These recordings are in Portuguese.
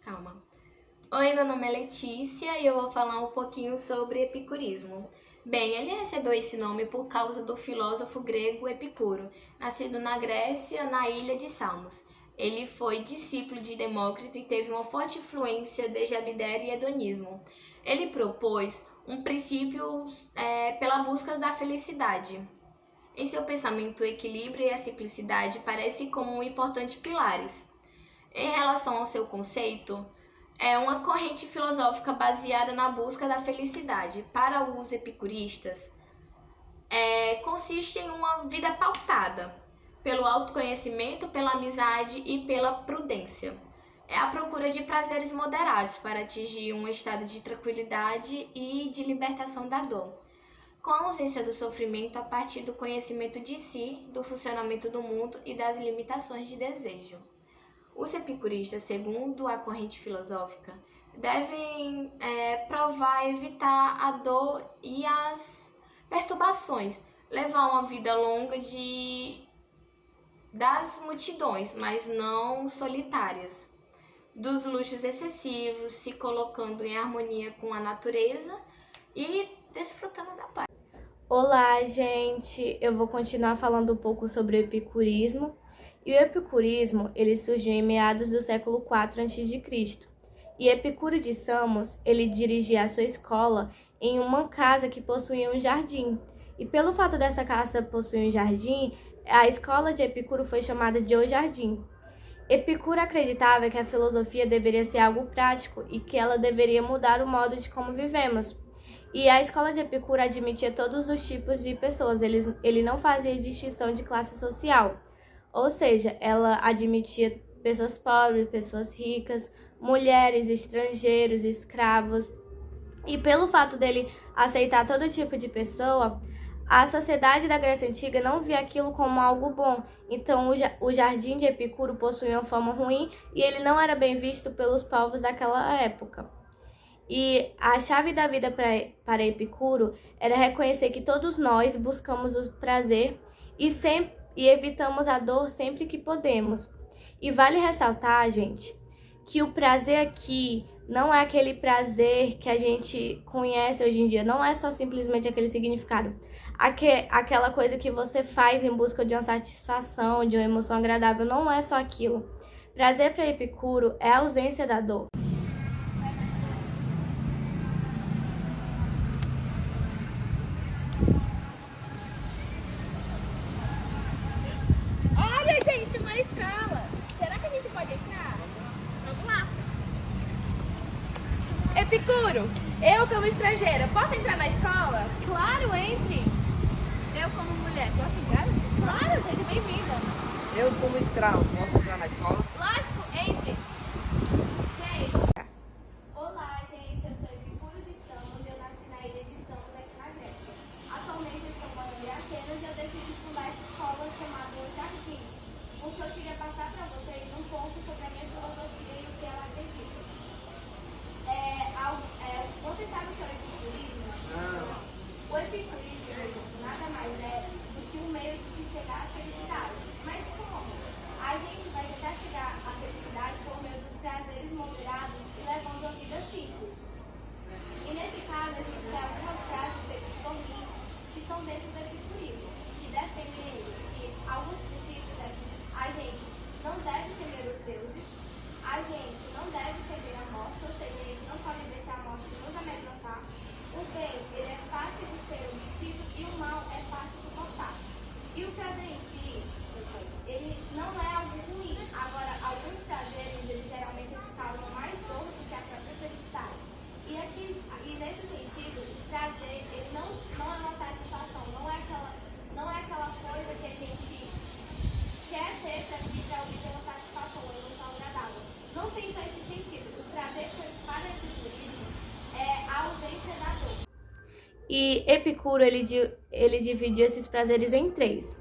Calma. Oi, meu nome é Letícia e eu vou falar um pouquinho sobre epicurismo. Bem, ele recebeu esse nome por causa do filósofo grego Epicuro, nascido na Grécia, na ilha de Samos. Ele foi discípulo de Demócrito e teve uma forte influência desde Abdera e hedonismo. Ele propôs um princípio pela busca da felicidade. Em seu pensamento, o equilíbrio e a simplicidade parecem como importantes pilares. Em relação ao seu conceito, é uma corrente filosófica baseada na busca da felicidade. Para os epicuristas, consiste em uma vida pautada pelo autoconhecimento, pela amizade e pela prudência. É a procura de prazeres moderados para atingir um estado de tranquilidade e de libertação da dor, com a ausência do sofrimento a partir do conhecimento de si, do funcionamento do mundo e das limitações de desejo. Os epicuristas, segundo a corrente filosófica, devem provar evitar a dor e as perturbações, levar uma vida longa das multidões, mas não solitárias, dos luxos excessivos, se colocando em harmonia com a natureza e desfrutando da paz. Olá, gente! Eu vou continuar falando um pouco sobre o epicurismo. E o epicurismo, ele surgiu em meados do século IV a.C. E Epicuro de Samos, ele dirigia a sua escola em uma casa que possuía um jardim. E pelo fato dessa casa possuir um jardim, a escola de Epicuro foi chamada de O Jardim. Epicuro acreditava que a filosofia deveria ser algo prático e que ela deveria mudar o modo de como vivemos. E a escola de Epicuro admitia todos os tipos de pessoas, ele não fazia distinção de classe social. Ou seja, ela admitia pessoas pobres, pessoas ricas, mulheres, estrangeiros, escravos. E pelo fato dele aceitar todo tipo de pessoa, a sociedade da Grécia Antiga não via aquilo como algo bom. Então o jardim de Epicuro possuía uma fama ruim e ele não era bem visto pelos povos daquela época. E a chave da vida para Epicuro era reconhecer que todos nós buscamos o prazer e evitamos a dor sempre que podemos. E vale ressaltar, gente, que o prazer aqui não é aquele prazer que a gente conhece hoje em dia, não é só simplesmente aquele significado. Aquela coisa que você faz em busca de uma satisfação, de uma emoção agradável, não é só aquilo. Prazer para Epicuro é a ausência da dor. Olha, gente, uma escala. Será que a gente pode entrar? Vamos lá. Epicuro, eu como estrangeira, posso entrar na escola? Claro, entre. Eu como mulher, posso entrar? Claro, seja bem-vinda. Eu, como escravo, posso entrar na escola? Lógico, entre. Gente. Olá, gente, eu sou Epicuro de Samos e eu nasci na ilha de Samos, aqui na Grécia. Atualmente eu estou morando em Atenas e eu decidi fundar essa escola chamada O Jardim, porque eu queria passar para vocês um pouco sobre a minha filosofia e o que ela acredita. Vocês sabem o que é o epicurismo? Não. O epicurismo nada mais é do que um meio de se chegar à felicidade. Mas como? A gente vai tentar chegar à felicidade por meio dos prazeres moderados e levando a vida simples. E nesse caso, a gente tem algumas frases feitas por mim que estão dentro do epicurismo, que defendem ele, que alguns princípios é que a gente não deve temer os deuses, a gente não deve temer a morte, ou seja, a gente não pode deixar a morte nos amedrontar. O bem, ele é fácil de ser obtido e o mal é fácil de suportar. E o prazer em si, ele não é algo ruim. Agora, alguns prazeres, eles geralmente causam mais dor do que a própria felicidade. E nesse sentido, o prazer, ele não é uma satisfação, não é aquela coisa que a gente quer ter para si, para obter uma satisfação, uma emoção agradável. Não tem só esse sentido. O prazer para o epicurismo é a ausência da dor. E Epicuro, ele dividiu esses prazeres em três.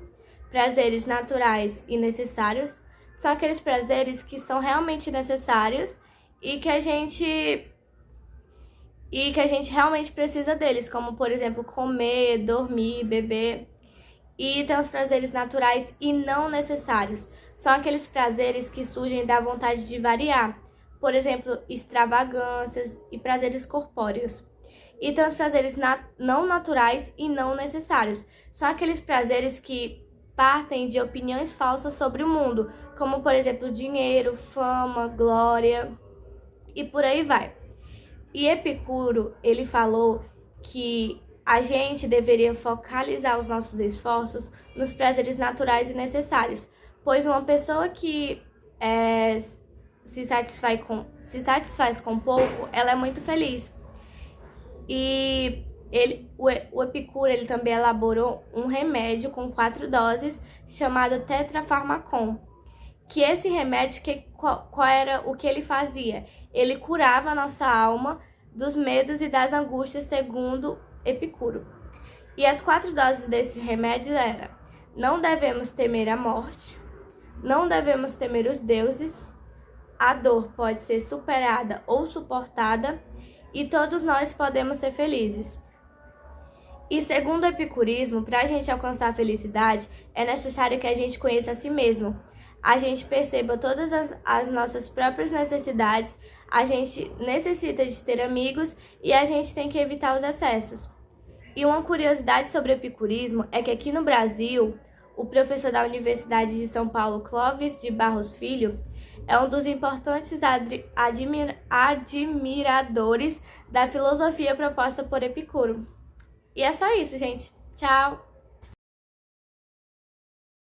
Prazeres naturais e necessários. São aqueles prazeres que são realmente necessários e que a gente realmente precisa deles, como, por exemplo, comer, dormir, beber. E tem os prazeres naturais e não necessários. São aqueles prazeres que surgem da vontade de variar. por exemplo, extravagâncias e prazeres corpóreos. E tem os prazeres não naturais e não necessários. São aqueles prazeres que partem de opiniões falsas sobre o mundo, como, por exemplo, dinheiro, fama, glória e por aí vai. E Epicuro, ele falou que a gente deveria focalizar os nossos esforços nos prazeres naturais e necessários, pois uma pessoa que se satisfaz com pouco, ela é muito feliz. E o Epicuro ele também elaborou um remédio com 4 doses chamado Tetrafarmacon. Que esse remédio, qual era o que ele fazia? Ele curava a nossa alma dos medos e das angústias, segundo Epicuro. E as 4 doses desse remédio eram: não devemos temer a morte, não devemos temer os deuses, a dor pode ser superada ou suportada, e todos nós podemos ser felizes. E segundo o epicurismo, para a gente alcançar a felicidade, é necessário que a gente conheça a si mesmo, a gente perceba todas as nossas próprias necessidades, a gente necessita de ter amigos e a gente tem que evitar os excessos. E uma curiosidade sobre o epicurismo é que aqui no Brasil, o professor da Universidade de São Paulo, Clóvis de Barros Filho, é um dos importantes admiradores da filosofia proposta por Epicuro. E é só isso, gente. Tchau!